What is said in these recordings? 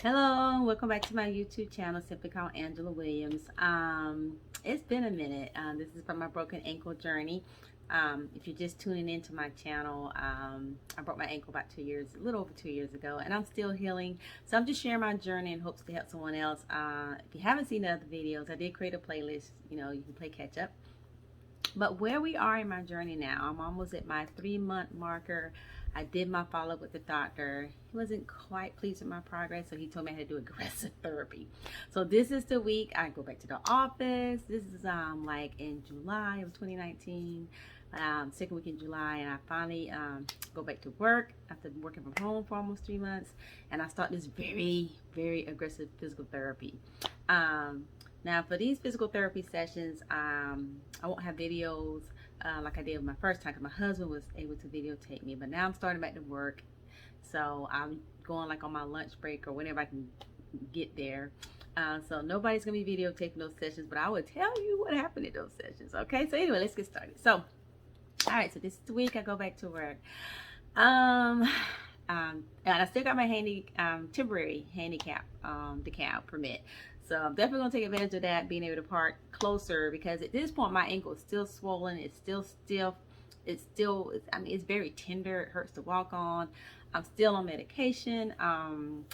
Hello, welcome back to my YouTube channel, simply called Angela Williams. It's been a minute. This is from my broken ankle journey. If you're just tuning into my channel, I broke my ankle about a little over 2 years ago, and I'm still healing. So I'm just sharing my journey in hopes to help someone else. If you haven't seen the other videos, I did create a playlist. You know, you can play catch up. But where we are in my journey now, I'm almost at my 3-month marker. I did my follow-up with the doctor. He wasn't quite pleased with my progress, so he told me I had to do aggressive therapy. So this is the week I go back to the office. This is like in July of 2019, second week in July, and I finally go back to work after working from home for almost 3 months, and I start this very, very aggressive physical therapy. Now for these physical therapy sessions, I won't have videos like I did my first time, because my husband was able to videotape me, but now I'm starting back to work, so I'm going like on my lunch break or whenever I can get there. So nobody's gonna be videotaping those sessions, but I will tell you what happened in those sessions. Okay, so anyway, let's get started. So all right, so this is the week I go back to work. And I still got my temporary handicap decal permit. So I'm definitely gonna take advantage of that, being able to park closer, because at this point my ankle is still swollen, it's still stiff, I mean, it's very tender, it hurts to walk on. I'm still on medication,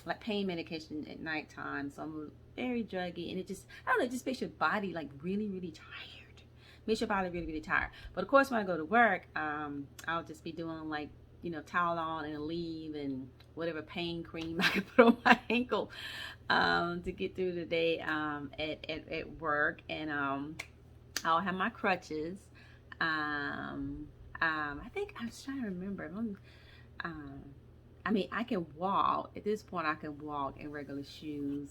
like pain medication at nighttime, so I'm very druggy, and it just, I don't know, it just makes your body like really, really tired. Makes your body really, really tired. But of course, when I go to work, I'll just be doing like, you know, Tylenol and Aleve and whatever pain cream I can put on my ankle to get through the day at work. And I'll have my crutches. I think I was trying to remember. I mean, I can walk. At this point, I can walk in regular shoes,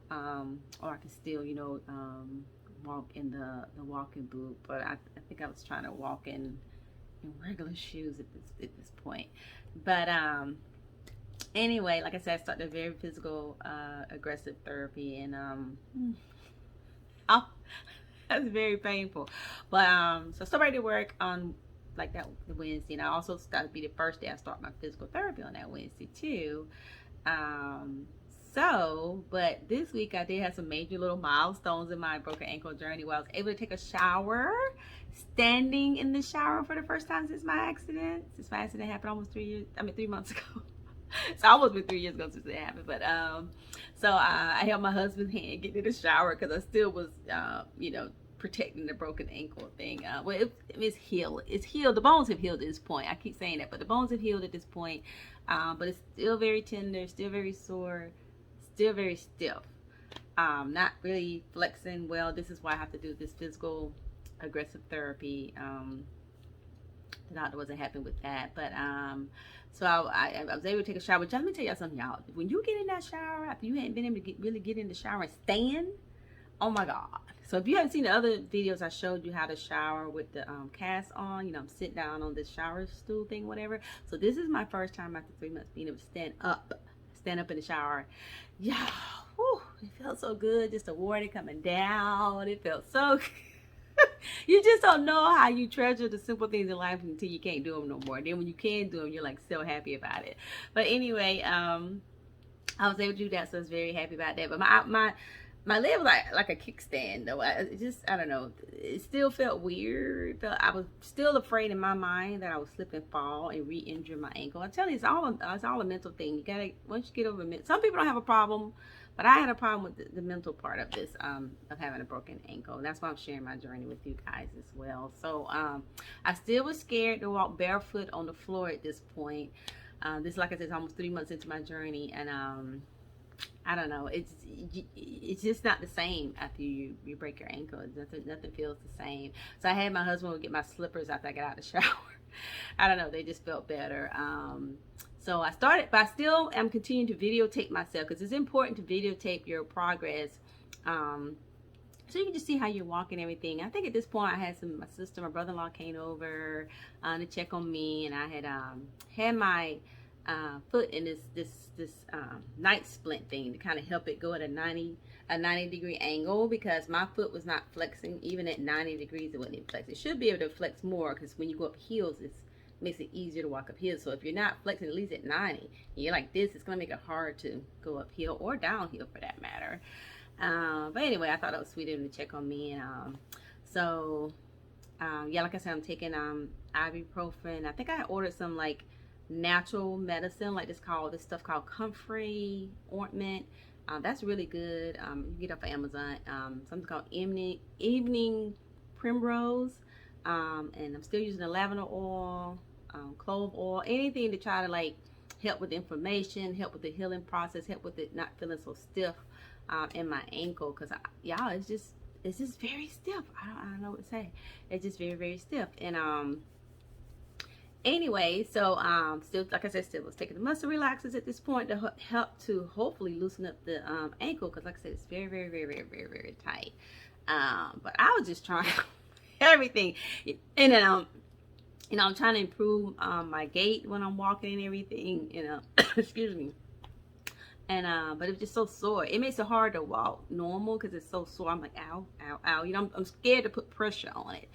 or I can still, you know, walk in the walking boot. But I think I was trying to walk in regular shoes at this point. But anyway, like I said, I started a very physical aggressive therapy, and oh, that's very painful. But so I started to work on like that the Wednesday, and I also started to be the first day I start my physical therapy on that Wednesday too. But this week I did have some major little milestones in my broken ankle journey, where I was able to take a shower, standing in the shower for the first time since my accident. Since my accident happened almost 3 months ago. It's almost been 3 years ago since it happened. But so I held my husband's hand getting in the shower, because I still was, you know, protecting the broken ankle thing. Well, it's healed. It's healed. The bones have healed at this point. I keep saying that, but the bones have healed at this point. But it's still very tender, still very sore, still very stiff. Not really flexing well. This is why I have to do this physical aggressive therapy. The doctor wasn't happy with that, but so I was able to take a shower. But let me tell y'all something, y'all. When you get in that shower after you hadn't been able to really get in the shower and stand, oh my God. So if you haven't seen the other videos, I showed you how to shower with the cast on. You know, I'm sitting down on this shower stool thing, whatever. So this is my first time after 3 months being able to stand up in the shower. Yeah, whew, it felt so good. Just the water coming down. It felt so good. You just don't know how you treasure the simple things in life until you can't do them no more. Then when you can do them, you're like so happy about it. But anyway, I was able to do that, so I was very happy about that. But my leg was like a kickstand, though. I don't know. It still felt weird. I was still afraid in my mind that I would slip and fall and re-injure my ankle. I tell you, it's all a mental thing. You gotta, once you get over it. Some people don't have a problem, but I had a problem with the mental part of this, of having a broken ankle. And that's why I'm sharing my journey with you guys as well. So I still was scared to walk barefoot on the floor at this point. This, like I said, is almost 3 months into my journey, and I don't know. It's just not the same after you break your ankle. Nothing feels the same. So I had my husband get my slippers after I got out of the shower. I don't know. They just felt better. So I started, but I still am continuing to videotape myself, because it's important to videotape your progress. So you can just see how you're walking and everything. I think at this point I had my sister, my brother-in-law came over to check on me, and I had my foot in this night splint thing to kind of help it go at a 90 degree angle, because my foot was not flexing. Even at 90 degrees it wasn't even flexing. It should be able to flex more, because when you go up heels, it's makes it easier to walk uphill. So if you're not flexing at least at 90, and you're like this, it's gonna make it hard to go uphill or downhill for that matter. But anyway, I thought it was sweet of them to check on me. And yeah, like I said, I'm taking ibuprofen. I think I ordered some like natural medicine, like this stuff called comfrey ointment. That's really good. You get it off of Amazon. Something called evening primrose. And I'm still using the lavender oil, clove oil, anything to try to like help with the inflammation, help with the healing process, help with it not feeling so stiff in my ankle. Cause y'all, it's just very stiff. I don't know what to say. It's just very, very stiff. And anyway, so still, like I said, still was taking the muscle relaxers at this point to help to hopefully loosen up the ankle, because like I said, it's very, very, very, very, very, very tight. But I was just trying everything, and then you know, I'm trying to improve my gait when I'm walking and everything, you know. Excuse me. And but it's just so sore. It makes it hard to walk normal because it's so sore. I'm like, ow, ow, ow. You know, I'm scared to put pressure on it,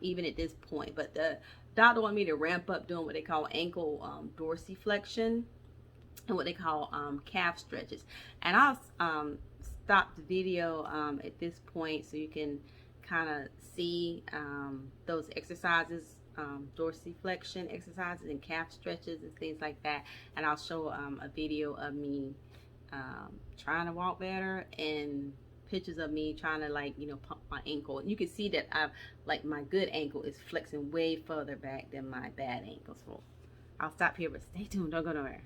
even at this point. But the doctor wanted me to ramp up doing what they call ankle dorsiflexion and what they call calf stretches. And I'll stop the video at this point so you can kind of see those exercises, dorsiflexion exercises and calf stretches and things like that. And I'll show a video of me trying to walk better and pictures of me trying to, like, you know, pump my ankle. You can see that I've, like, my good ankle is flexing way further back than my bad ankle. So I'll stop here, but stay tuned, don't go nowhere.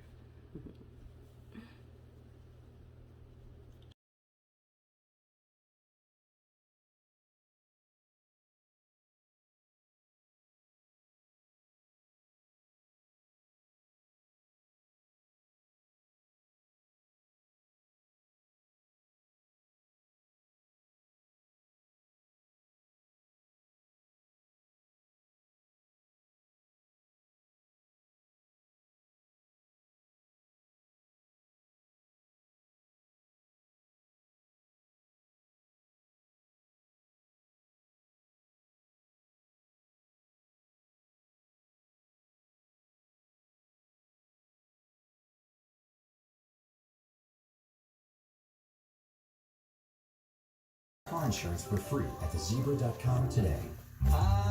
Car insurance for free at thezebra.com today.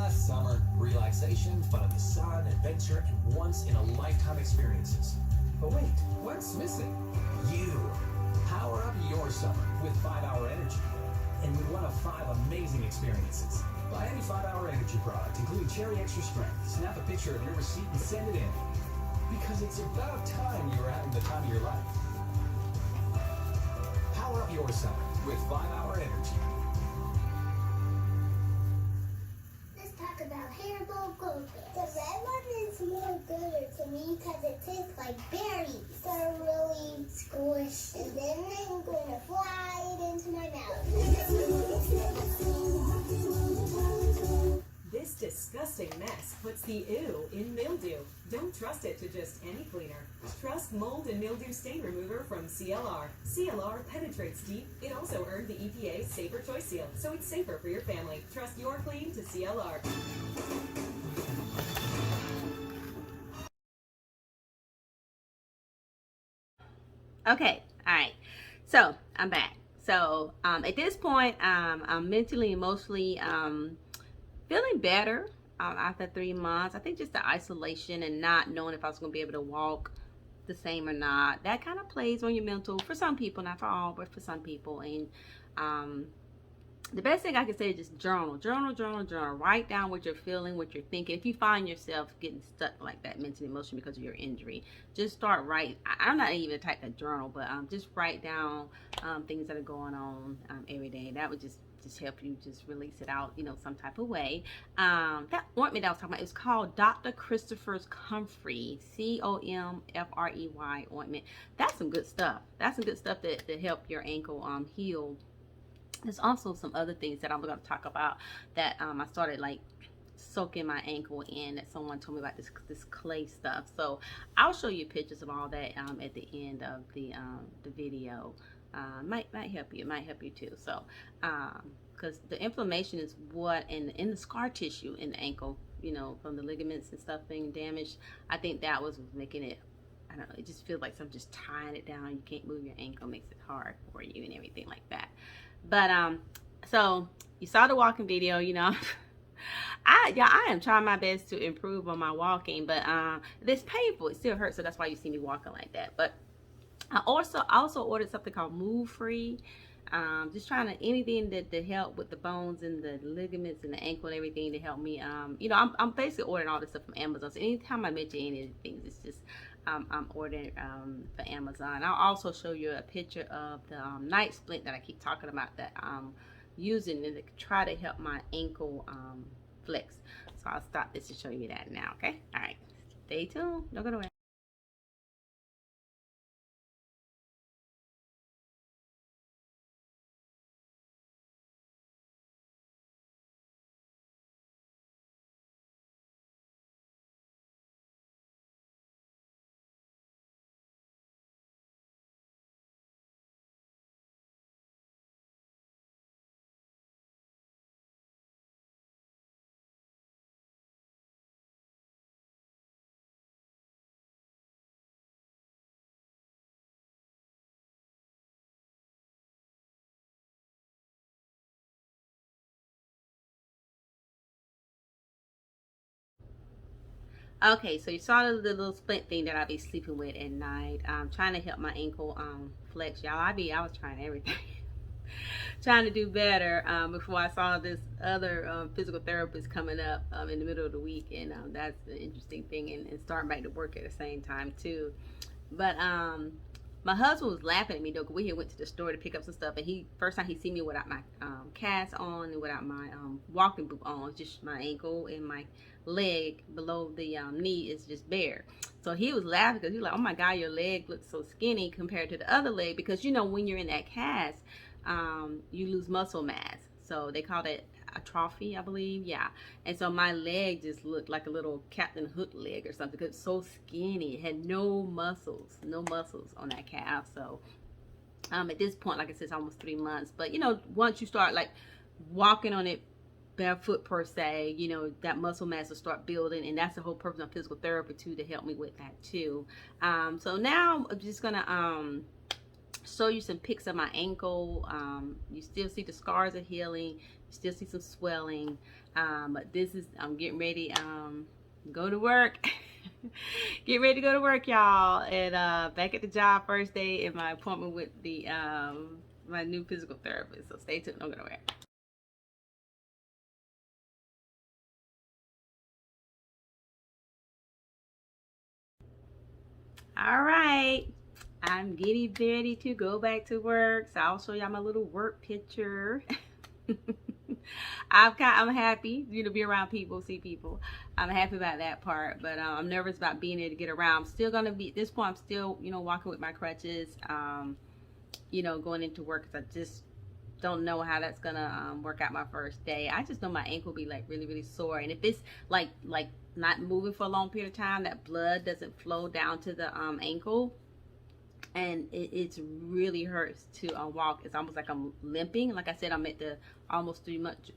Summer. Relaxation, fun in the sun, adventure, and once-in-a-lifetime experiences. But wait, what's missing? You. Power up your summer with 5-Hour Energy. And with one of 5 amazing experiences. Buy any 5-Hour Energy product, including Cherry Extra Strength. Snap a picture of your receipt and send it in. Because it's about time you were having the time of your life. Power up your summer with 5-Hour Energy. About Haribo Gold Bears. The red one is more gooder to me because it tastes like berries. They're really squished, and then I'm going to fly it into my mouth. This disgusting mess puts the ew in mildew. Don't trust it to just any cleaner. Trust mold and mildew stain remover from CLR. CLR penetrates deep. It also earned the EPA's Safer Choice Seal, so it's safer for your family. Trust your clean to CLR. Okay, all right. So I'm back. So at this point, I'm mentally, emotionally feeling better after 3 months. I think just the isolation and not knowing if I was going to be able to walk the same or not, that kind of plays on your mental for some people, not for all, but for some people. And the best thing I can say is just journal. Write down what you're feeling, what you're thinking. If you find yourself getting stuck like that mentally, emotionally because of your injury, just start writing. I'm not even the type to journal, but just write down things that are going on every day. That would just help you just release it out, you know, some type of way. That ointment that I was talking about, it's called Dr. Christopher's Comfrey, COMFREY ointment. That's some good stuff. That's some good stuff that help your ankle heal. There's also some other things that I'm going to talk about that I started like soaking my ankle in, that someone told me about this clay stuff. So I'll show you pictures of all that at the end of the video. Might help you. It might help you too. So because the inflammation is what in the scar tissue in the ankle, you know, from the ligaments and stuff being damaged. I think that was making it, I don't know, it just feels like I'm just tying it down. You can't move your ankle, makes it hard for you and everything like that. But so you saw the walking video, you know. I am trying my best to improve on my walking, but it's painful. It still hurts, so that's why you see me walking like that. But I also ordered something called Move Free. Just trying to anything to help with the bones and the ligaments and the ankle and everything to help me. You know, I'm basically ordering all this stuff from Amazon. So anytime I mention any of the things, it's just I'm ordering for Amazon. I'll also show you a picture of the night splint that I keep talking about that I'm using to try to help my ankle flex. So I'll stop this to show you that now. Okay. All right. Stay tuned. Don't go away. Okay, so you saw the little splint thing that I be sleeping with at night. I'm trying to help my ankle flex, y'all. I was trying everything, trying to do better. Before I saw this other physical therapist coming up in the middle of the week, and that's the interesting thing, and starting back to work at the same time too. But my husband was laughing at me though, 'cause we had went to the store to pick up some stuff, and first time he seen me without my cast on and without my walking boot on, just my ankle and my leg below the knee is just bare. So he was laughing because he was like, "Oh my God, your leg looks so skinny compared to the other leg," because you know when you're in that cast, you lose muscle mass. So they call that atrophy, I believe. Yeah. And so my leg just looked like a little Captain Hook leg or something because it's so skinny. It had no muscles on that calf. So at this point, like I said, it's almost 3 months. But you know, once you start like walking on it barefoot per se, you know, that muscle mass will start building, and that's the whole purpose of physical therapy too, to help me with that too. So now I'm just gonna show you some pics of my ankle. You still see the scars are healing, you still see some swelling, but this is, I'm getting ready go to work. Get ready to go to work, y'all, and back at the job first day in my appointment with the my new physical therapist. So stay tuned, don't go nowhere. All right, I'm getting ready to go back to work, so I'll show y'all my little work picture. I'm happy, you know, be around people, see people. I'm happy about that part, but I'm nervous about being able to get around. I'm still gonna be, at this point, I'm still, you know, walking with my crutches, you know, going into work, because I just don't know how that's gonna work out my first day. I just know my ankle will be like really sore, and if it's like not moving for a long period of time, that blood doesn't flow down to the ankle, and it's really hurts to walk. It's almost like I'm limping. Like I said, I'm at the almost 3 months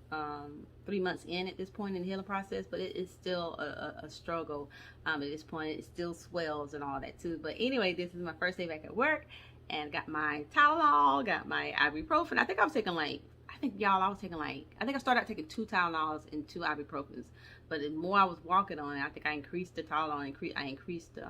in at this point in the healing process, but it's still a struggle at this point. It still swells and all that too. But anyway, this is my first day back at work, and got my Tylenol, got my ibuprofen. I think I was taking like, I think I started out taking 2 Tylenols and 2 ibuprofens, but the more I was walking on it, I think I increased the Tylenol, I increased the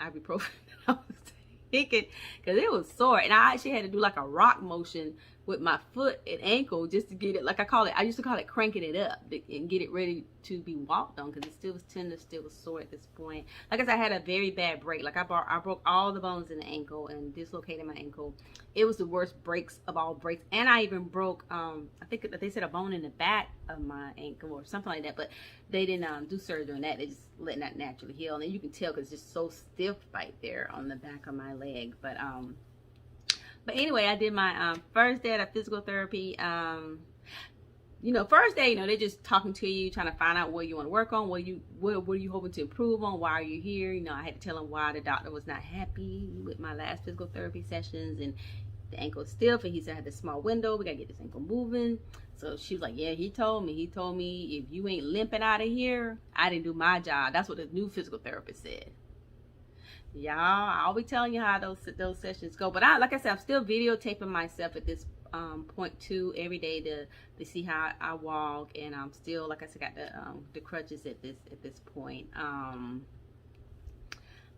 ibuprofen that I was taking, because it was sore, and I actually had to do like a rock motion with my foot and ankle just to get it, like I used to call it cranking it up and get it ready to be walked on, because it still was tender, still was sore at this point. Like I said, I had a very bad break. Like I broke all the bones in the ankle and dislocated my ankle. It was the worst breaks of all breaks, and I even broke I think they said a bone in the back of my ankle or something like that, but they didn't do surgery on that. They just letting that naturally heal, and you can tell because it's just so stiff right there on the back of my leg. But anyway, I did my first day of physical therapy. You know, first day, you know, they're just talking to you, trying to find out what you want to work on, what are you hoping to improve on, why are you here. You know, I had to tell them why the doctor was not happy with my last physical therapy sessions, and the ankle is stiff, and he said I had this small window. We gotta get this ankle moving. So she was like, yeah, he told me if you ain't limping out of here, I didn't do my job. That's what the new physical therapist said. Y'all, I'll be telling you how those sessions go. But like I said, I'm still videotaping myself at this point too every day to see how I walk, and I'm still, like I said, got the crutches at this point.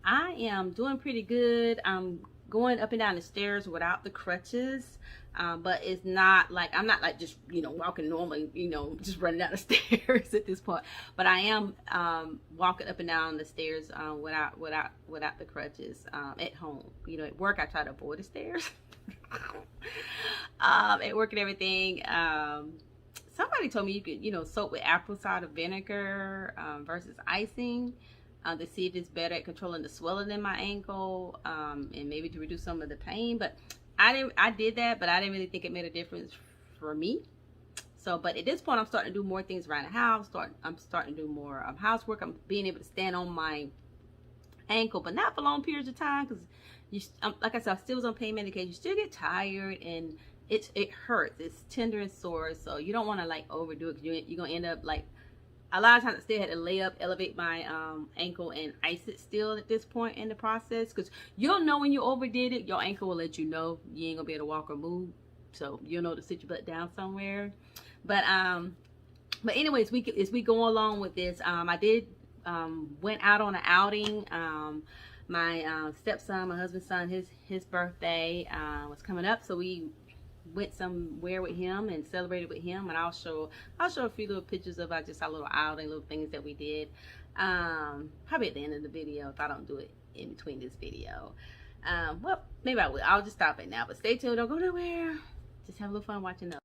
I am doing pretty good. I'm going up and down the stairs without the crutches, but it's not like, I'm not like just, walking normally, just running down the stairs at this point. But I am walking up and down the stairs without the crutches at home. At work I try to avoid the stairs. At work and everything. Somebody told me you could, soak with apple cider vinegar versus icing. To see if it's better at controlling the swelling in my ankle, and maybe to reduce some of the pain. But I did that, but I didn't really think it made a difference for me. So, but at this point, I'm starting to do more things around the house. I'm starting to do more housework. I'm being able to stand on my ankle, but not for long periods of time, because like I said, I still was on pain medication. You still get tired, and it hurts. It's tender and sore, so you don't want to like overdo it, because you're gonna end up like, a lot of times I still had to lay up, elevate my ankle, and ice it still at this point in the process, because you'll know when you overdid it. Your ankle will let you know you ain't gonna be able to walk or move, so you'll know to sit your butt down somewhere. But anyways, as we go along with this, I did went out on an outing. My stepson, my husband's son, his birthday was coming up, so we went somewhere with him and celebrated with him, and I'll show a few little pictures of just our little outing, little things that we did, probably at the end of the video if I don't do it in between this video. Well, maybe I will. I'll just stop it now, but stay tuned, don't go nowhere, just have a little fun watching those.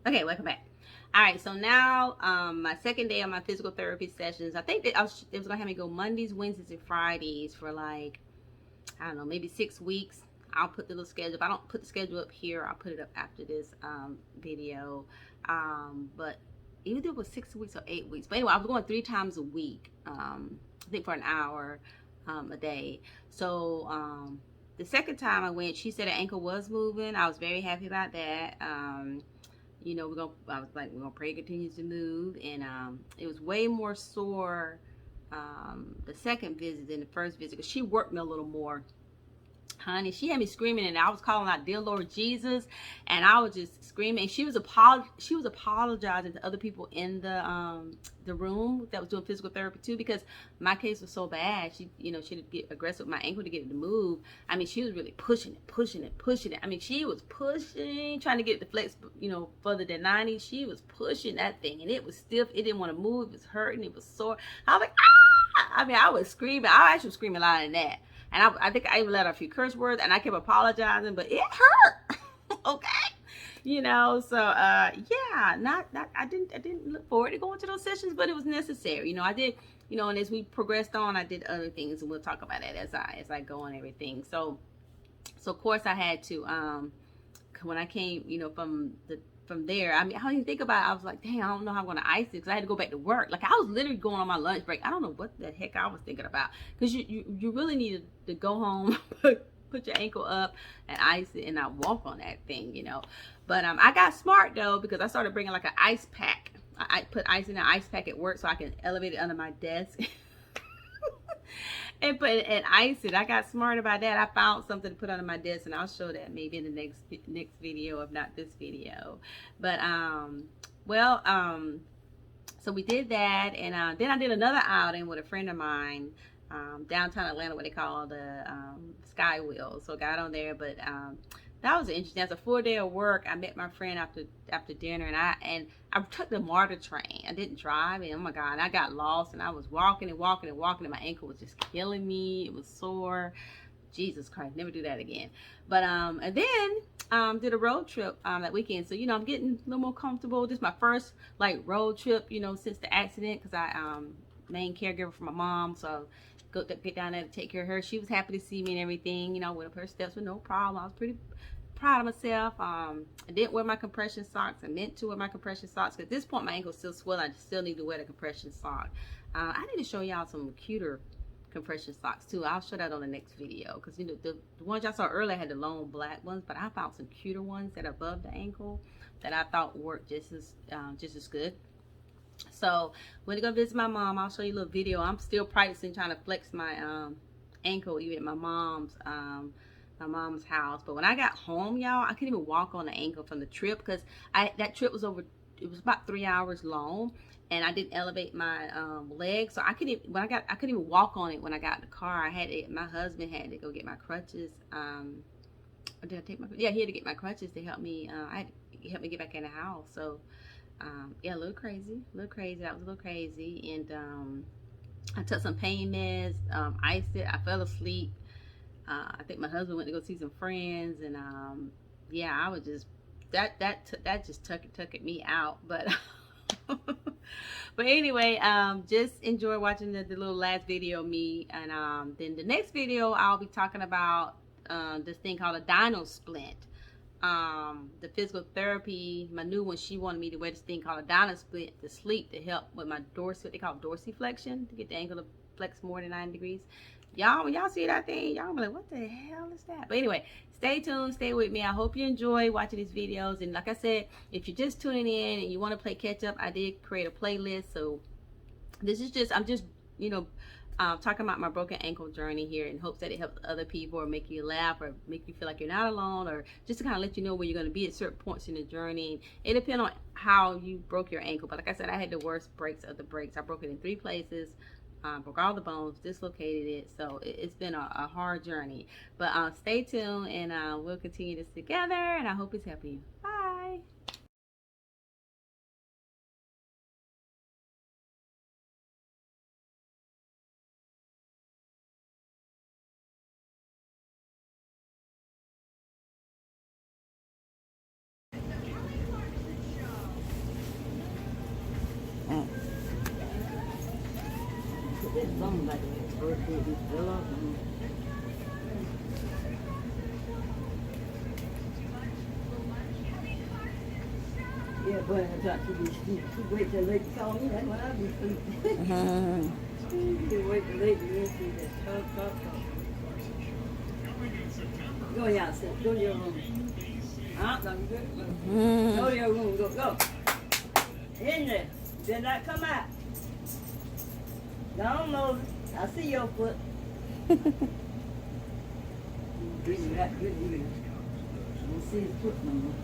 Okay, welcome back. All right, so now my second day of my physical therapy sessions. I think that it was gonna have me go Mondays, Wednesdays, and Fridays for like, I don't know, maybe 6 weeks. I'll put the little schedule. If I don't put the schedule up here, I'll put it up after this video. But either it was 6 weeks or 8 weeks. But anyway, I was going 3 times a week. I think for an hour a day. So the second time I went, she said her ankle was moving. I was very happy about that. I was like, we're gonna pray it continues to move, and it was way more sore the second visit than the first visit, because she worked me a little more. Honey, she had me screaming, and I was calling out, dear Lord Jesus, and I was just screaming. And she was apologizing to other people in the room that was doing physical therapy too, because my case was so bad. She didn't get aggressive with my ankle to get it to move. I mean, she was really pushing it. I mean, she was pushing, trying to get it to flex, further than 90. She was pushing that thing, and it was stiff. It didn't want to move. It was hurting. It was sore. I was like, ah! I mean, I was screaming. I actually was screaming louder than that. And I think I even let out a few curse words, and I kept apologizing, but it hurt. Okay. So yeah, I didn't look forward to going to those sessions, but it was necessary. I did, and as we progressed on, I did other things, and we'll talk about that as I go on everything. So of course I had to, when I came, from there, I mean, I didn't even think about it. I was like, dang, I don't know how I'm going to ice it, because I had to go back to work. Like, I was literally going on my lunch break. I don't know what the heck I was thinking about, because you really needed to go home, put your ankle up and ice it, and not walk on that thing, But I got smart, though, because I started bringing like an ice pack. I put ice in an ice pack at work so I can elevate it under my desk. and ice it. I got smart about that. I found something to put under my desk, and I'll show that maybe in the next video, if not this video. But so we did that, and then I did another outing with a friend of mine, downtown Atlanta, what they call the Sky Wheel. So I got on there, but that was interesting. That's a full day of work. I met my friend after dinner, and I took the MARTA train. I didn't drive, and oh my God, I got lost, and I was walking, and my ankle was just killing me. It was sore. Jesus Christ, never do that again. But and then did a road trip that weekend. So I'm getting a little more comfortable. This is my first like road trip, since the accident, because I main caregiver for my mom. So get down there to take care of her. She was happy to see me and everything. Went up her steps with no problem. I was proud of myself. I didn't wear my compression socks. I meant to wear my compression socks. At this point, my ankle's still swollen. I still need to wear the compression sock. I need to show y'all some cuter compression socks too. I'll show that on the next video, because you know the ones y'all saw earlier had the long black ones, but I found some cuter ones that are above the ankle that I thought worked just as good. So when I go visit my mom, I'll show you a little video. I'm still practicing trying to flex my ankle even at my mom's house. But when I got home, y'all, I couldn't even walk on the ankle from the trip, because that trip was it was about 3 hours long, and I didn't elevate my legs, so I couldn't even walk on it when I got in the car. My husband had to go get my crutches. Or did I take my? Yeah, he had to get my crutches to help me. Help me get back in the house. So yeah, a little crazy. That was a little crazy. And I took some pain meds, iced it. I fell asleep. I think my husband went to go see some friends, and yeah, I was just that just took me out. But but anyway, just enjoy watching the little last video of me, and then the next video I'll be talking about this thing called a dino splint. The physical therapy, my new one, she wanted me to wear this thing called a dino splint to sleep, to help with my what they call dorsiflexion, to get the ankle to flex more than 9 degrees. Y'all, when y'all see that thing, y'all be like, what the hell is that? But anyway, stay tuned, stay with me. I hope you enjoy watching these videos. And like I said, if you're just tuning in and you want to play catch up, I did create a playlist. So this is I'm just, you know, talking about my broken ankle journey here, in hopes that it helps other people, or make you laugh, or make you feel like you're not alone, or just to kind of let you know where you're going to be at certain points in the journey. It depends on how you broke your ankle. But like I said, I had the worst breaks of the breaks. I broke it in 3 places. Broke all the bones, dislocated it, so it's been a hard journey. But stay tuned, and we'll continue this together, and I hope it's helping you. Bye. Something like that. Birthday, he fell off. Yeah, boy, I thought she'd wait till late to call me. That's when I'd be sleeping. She'd wait till late to see that. Talk. Go y'all, sit. Go to your room. Go to your room. Go. In there. Did not come out. Don't Moses. I see your foot. Bring that good news. We'll see his foot no more.